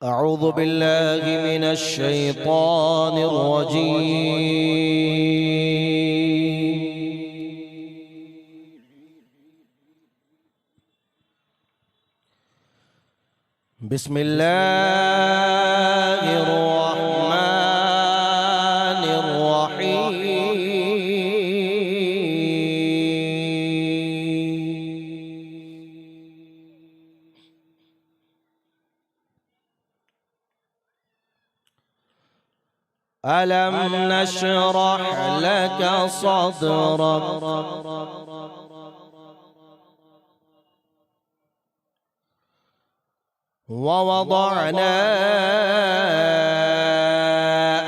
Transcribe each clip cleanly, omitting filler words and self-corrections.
أعوذ بالله من الشيطان الرجيم. بسم الله الرحمن الرحيم. ألم نشرح لك صدرك ووضعنا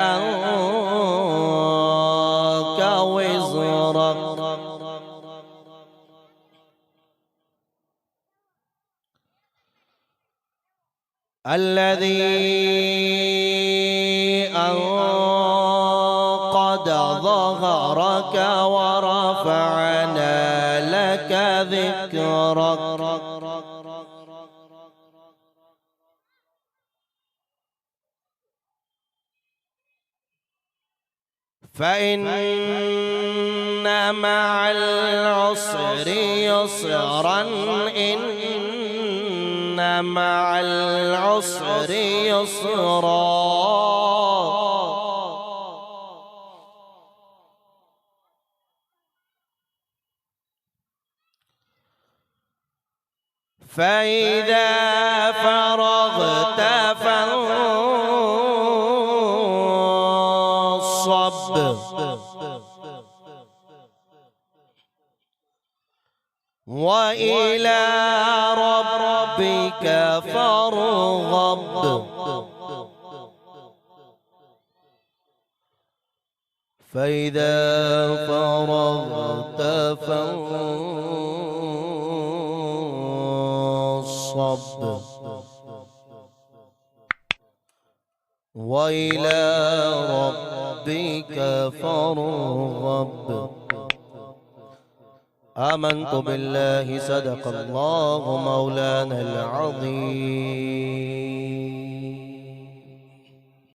عنك وزرك الذي أنقض ظهرك ورفعنا لك ذكرك فإن مع العسر يسرا إن مع العسر يسرا فإذا فرغت فانصب وإلى ربك فارغب فإذا فرغت فانصب وإلى ربك فارغب. آمنت بالله صدق الله مولانا العظيم.